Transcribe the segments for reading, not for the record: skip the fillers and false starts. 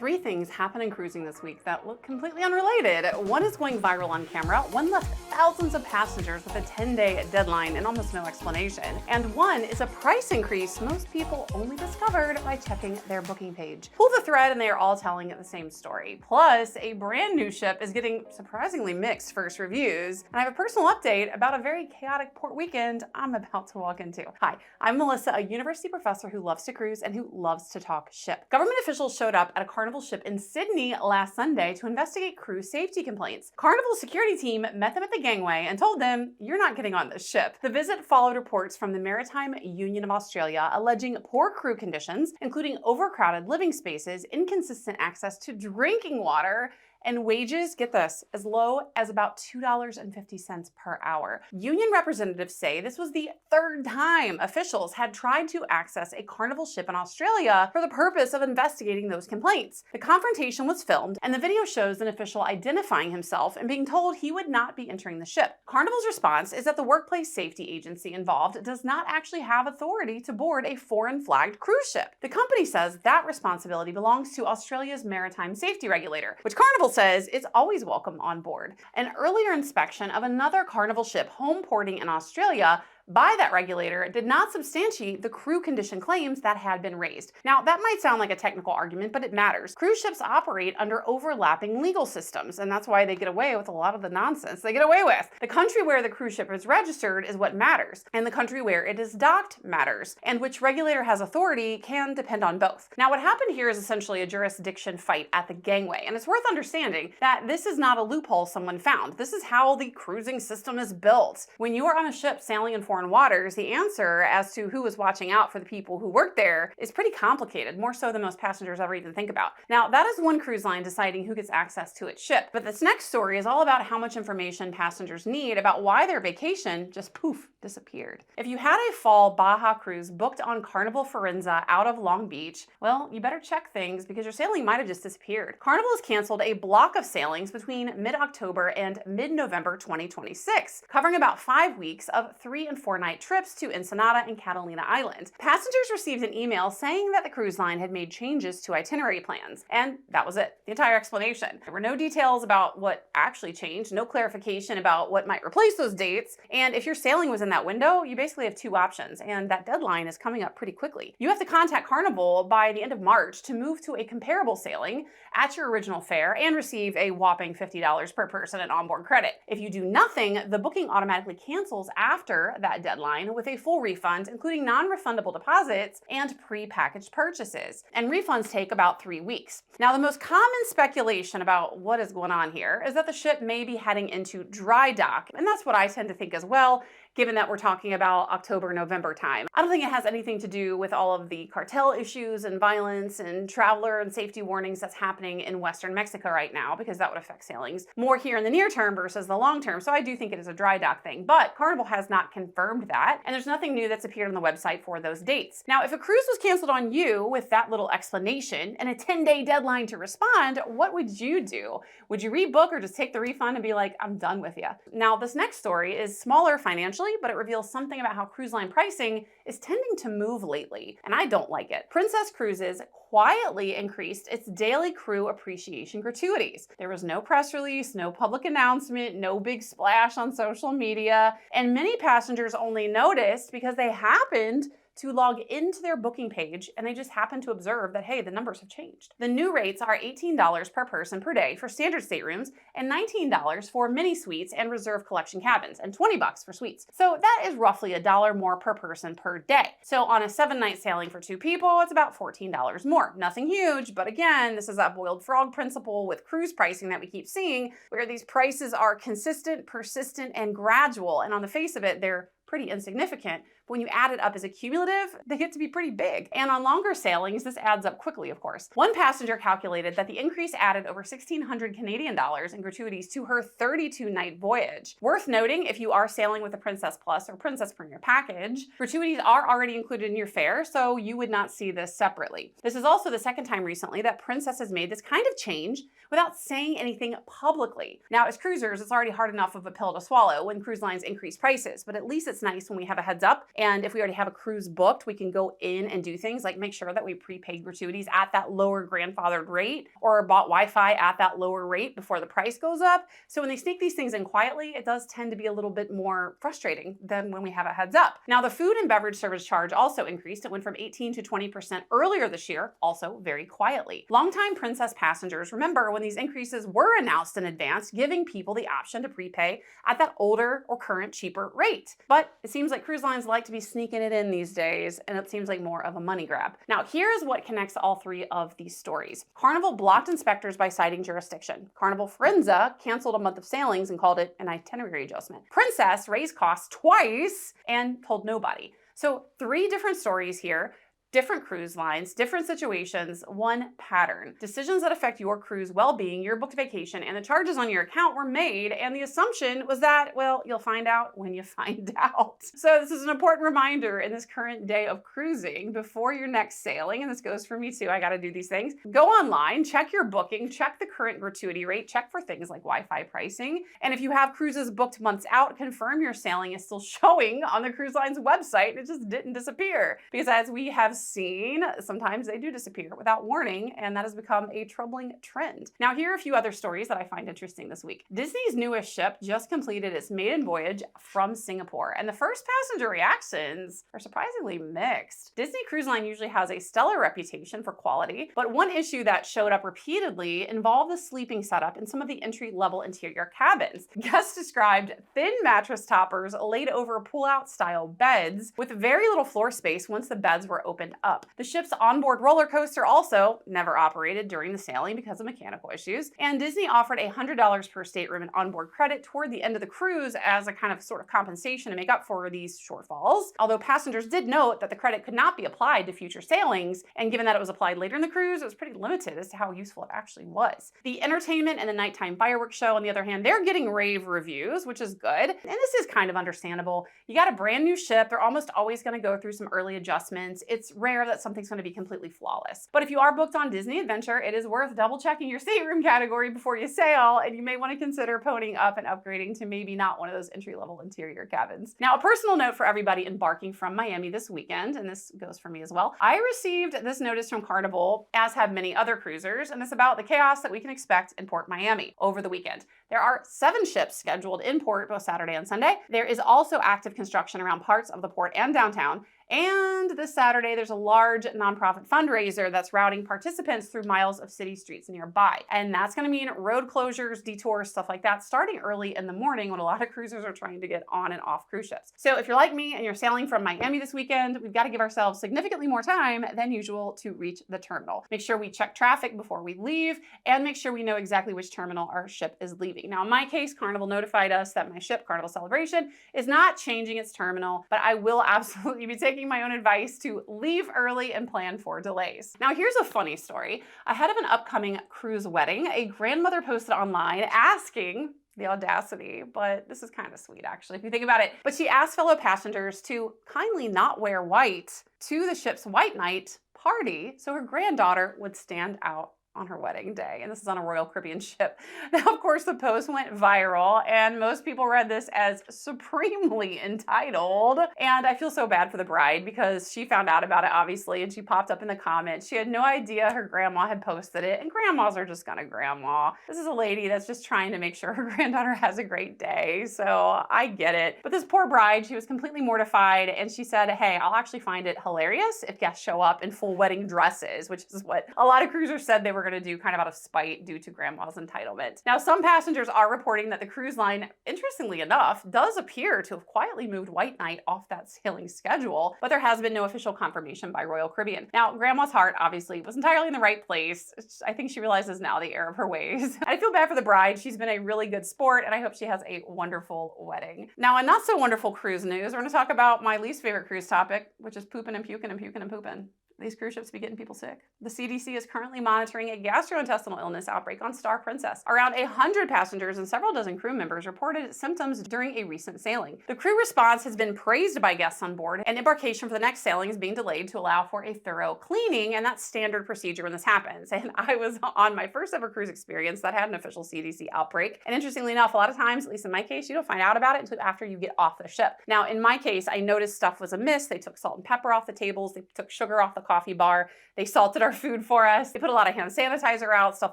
Three things happening cruising this week that look completely unrelated. One is going viral on camera, one left thousands of passengers with a 10-day deadline and almost no explanation, and one is a price increase most people only discovered by checking their booking page. Pull the thread and they are all telling the same story. Plus, a brand new ship is getting surprisingly mixed first reviews, and I have a personal update about a very chaotic port weekend I'm about to walk into. Hi, I'm Melissa, a university professor who loves to cruise and who loves to talk ship. Government officials showed up at a Carnival ship in Sydney last Sunday to investigate crew safety complaints. Carnival's security team met them at the gangway and told them, "You're not getting on this ship." The visit followed reports from the Maritime Union of Australia alleging poor crew conditions, including overcrowded living spaces, inconsistent access to drinking water, and wages, get this, as low as about $2.50 per hour. Union representatives say this was the third time officials had tried to access a Carnival ship in Australia for the purpose of investigating those complaints. The confrontation was filmed, and the video shows an official identifying himself and being told he would not be entering the ship. Carnival's response is that the workplace safety agency involved does not actually have authority to board a foreign-flagged cruise ship. The company says that responsibility belongs to Australia's maritime safety regulator, which Carnival says is always welcome on board. An earlier inspection of another Carnival ship home porting in Australia by that regulator did not substantiate the crew condition claims that had been raised. Now, that might sound like a technical argument, but it matters. Cruise ships operate under overlapping legal systems, and that's why they get away with a lot of the nonsense they get away with. The country where the cruise ship is registered is what matters, and the country where it is docked matters, and which regulator has authority can depend on both. Now, what happened here is essentially a jurisdiction fight at the gangway, and it's worth understanding that this is not a loophole someone found. This is how the cruising system is built. When you are on a ship sailing in foreign waters, the answer as to who is watching out for the people who work there is pretty complicated, more so than most passengers ever even think about. Now, that is one cruise line deciding who gets access to its ship, but this next story is all about how much information passengers need about why their vacation just poof disappeared. If you had a fall Baja cruise booked on Carnival Firenze out of Long Beach, well, you better check things because your sailing might have just disappeared. Carnival has canceled a block of sailings between mid-October and mid-November 2026, covering about 5 weeks of 3 and 4 night trips to Ensenada and Catalina Island. Passengers received an email saying that the cruise line had made changes to itinerary plans, and that was it, the entire explanation. There were no details about what actually changed, no clarification about what might replace those dates, and if your sailing was in that window, you basically have two options, and that deadline is coming up pretty quickly. You have to contact Carnival by the end of March to move to a comparable sailing at your original fare and receive a whopping $50 per person in onboard credit. If you do nothing, the booking automatically cancels after that deadline with a full refund, including non-refundable deposits and pre-packaged purchases. And refunds take about 3 weeks. Now, the most common speculation about what is going on here is that the ship may be heading into dry dock, and that's what I tend to think as well, given that we're talking about October, November time. I don't think it has anything to do with all of the cartel issues and violence and traveler and safety warnings that's happening in Western Mexico right now, because that would affect sailings more here in the near term versus the long term. So I do think it is a dry dock thing, but Carnival has not confirmed that, and there's nothing new that's appeared on the website for those dates. Now, if a cruise was canceled on you with that little explanation and a 10-day deadline to respond, what would you do? Would you rebook or just take the refund and be like, I'm done with you? Now, this next story is smaller financially, but it reveals something about how cruise line pricing is tending to move lately, and I don't like it. Princess Cruises quietly increased its daily crew appreciation gratuities. There was no press release, no public announcement, no big splash on social media, and many passengers only noticed because they happened to log into their booking page and they just happen to observe that, hey, the numbers have changed. The new rates are $18 per person per day for standard staterooms and $19 for mini suites and reserve collection cabins and $20 for suites. So that is roughly $1 more per person per day. So on a 7-night sailing for 2 people, it's about $14 more. Nothing huge, but again, this is that boiled frog principle with cruise pricing that we keep seeing, where these prices are consistent, persistent, and gradual. And on the face of it, they're pretty insignificant. But when you add it up as a cumulative, they get to be pretty big. And on longer sailings, this adds up quickly, of course. One passenger calculated that the increase added over 1,600 Canadian dollars in gratuities to her 32-night voyage. Worth noting, if you are sailing with the Princess Plus or Princess Premier package, gratuities are already included in your fare, so you would not see this separately. This is also the second time recently that Princess has made this kind of change without saying anything publicly. Now, as cruisers, it's already hard enough of a pill to swallow when cruise lines increase prices, but at least it's nice when we have a heads up And if we already have a cruise booked, we can go in and do things like make sure that we prepaid gratuities at that lower grandfathered rate or bought Wi-Fi at that lower rate before the price goes up. So when they sneak these things in quietly, it does tend to be a little bit more frustrating than when we have a heads up. Now, the food and beverage service charge also increased. It went from 18 to 20% earlier this year, also very quietly. Longtime Princess passengers remember when these increases were announced in advance, giving people the option to prepay at that older or current cheaper rate. But it seems like cruise lines like to be sneaking it in these days, and it seems like more of a money grab. Now, here's what connects all three of these stories. Carnival blocked inspectors by citing jurisdiction. Carnival Firenze canceled a month of sailings and called it an itinerary adjustment. Princess raised costs twice and told nobody. So 3 different stories here. Different cruise lines, different situations, one pattern. Decisions that affect your cruise well-being, your booked vacation, and the charges on your account were made, and the assumption was that, well, you'll find out when you find out. So this is an important reminder in this current day of cruising before your next sailing, and this goes for me too, I gotta do these things. Go online, check your booking, check the current gratuity rate, check for things like Wi-Fi pricing, and if you have cruises booked months out, confirm your sailing is still showing on the cruise line's website, and it just didn't disappear. Because as we have seen, sometimes they do disappear without warning, and that has become a troubling trend. Now, here are a few other stories that I find interesting this week. Disney's newest ship just completed its maiden voyage from Singapore, and the first passenger reactions are surprisingly mixed. Disney Cruise Line usually has a stellar reputation for quality, but one issue that showed up repeatedly involved the sleeping setup in some of the entry-level interior cabins. Guests described thin mattress toppers laid over pull-out style beds with very little floor space once the beds were opened up. The ship's onboard roller coaster also never operated during the sailing because of mechanical issues, and Disney offered $100 per stateroom in onboard credit toward the end of the cruise as a kind of sort of compensation to make up for these shortfalls, although passengers did note that the credit could not be applied to future sailings, and given that it was applied later in the cruise, it was pretty limited as to how useful it actually was. The entertainment and the nighttime fireworks show, on the other hand, they're getting rave reviews, which is good, and this is kind of understandable. You got a brand new ship, they're almost always going to go through some early adjustments. It's rare that something's going to be completely flawless. But if you are booked on Disney Adventure, it is worth double checking your stateroom category before you sail, and you may want to consider ponying up and upgrading to maybe not one of those entry-level interior cabins. Now, a personal note for everybody embarking from Miami this weekend, and this goes for me as well. I received this notice from Carnival, as have many other cruisers, and it's about the chaos that we can expect in PortMiami over the weekend. There are 7 ships scheduled in port both Saturday and Sunday. There is also active construction around parts of the port and downtown. And this Saturday, there's a large nonprofit fundraiser that's routing participants through miles of city streets nearby. And that's going to mean road closures, detours, stuff like that, starting early in the morning when a lot of cruisers are trying to get on and off cruise ships. So if you're like me and you're sailing from Miami this weekend, we've got to give ourselves significantly more time than usual to reach the terminal. Make sure we check traffic before we leave, and make sure we know exactly which terminal our ship is leaving. Now, in my case, Carnival notified us that my ship, Carnival Celebration, is not changing its terminal, but I will absolutely be taking my own advice to leave early and plan for delays. Now, here's a funny story. Ahead of an upcoming cruise wedding, a grandmother posted online asking, the audacity, but this is kind of sweet actually if you think about it, but she asked fellow passengers to kindly not wear white to the ship's white night party so her granddaughter would stand out on her wedding day. And this is on a Royal Caribbean ship. Now, of course, the post went viral and most people read this as supremely entitled. And I feel so bad for the bride because she found out about it, obviously, and she popped up in the comments. She had no idea her grandma had posted it, and grandmas are just gonna grandma. This is a lady that's just trying to make sure her granddaughter has a great day. So I get it. But this poor bride, she was completely mortified, and she said, hey, I'll actually find it hilarious if guests show up in full wedding dresses, which is what a lot of cruisers said they were going to do kind of out of spite due to grandma's entitlement. Now, some passengers are reporting that the cruise line, interestingly enough, does appear to have quietly moved white night off that sailing schedule, but there has been no official confirmation by Royal Caribbean. Now, grandma's heart obviously was entirely in the right place. I think she realizes now the error of her ways. I feel bad for the bride. She's been a really good sport, and I hope she has a wonderful wedding. Now, in not so wonderful cruise news, we're going to talk about my least favorite cruise topic, which is pooping and puking and puking and pooping. These cruise ships be getting people sick. The CDC is currently monitoring a gastrointestinal illness outbreak on Star Princess. Around 100 passengers and several dozen crew members reported symptoms during a recent sailing. The crew response has been praised by guests on board, and embarkation for the next sailing is being delayed to allow for a thorough cleaning, and that's standard procedure when this happens. And I was on my first ever cruise experience that had an official CDC outbreak. And interestingly enough, a lot of times, at least in my case, you don't find out about it until after you get off the ship. Now, in my case, I noticed stuff was amiss. They took salt and pepper off the tables. They took sugar off the coffee bar. They salted our food for us. They put a lot of hand sanitizer out, stuff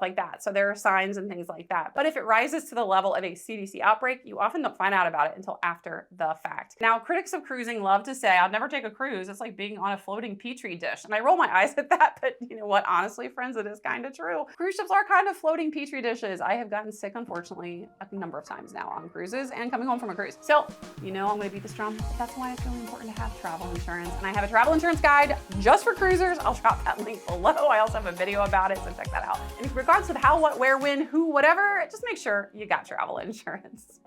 like that. So there are signs and things like that. But if it rises to the level of a CDC outbreak, you often don't find out about it until after the fact. Now, critics of cruising love to say, I'd never take a cruise. It's like being on a floating petri dish. And I roll my eyes at that, but you know what? Honestly, friends, it is kind of true. Cruise ships are kind of floating petri dishes. I have gotten sick, unfortunately, a number of times now on cruises and coming home from a cruise. So, you know I'm gonna beat this drum. That's why it's really important to have travel insurance. And I have a travel insurance guide just for cruisers. I'll drop that link below. I also have a video about it, so check that out. And in regards to the how, what, where, when, who, whatever, just make sure you got travel insurance.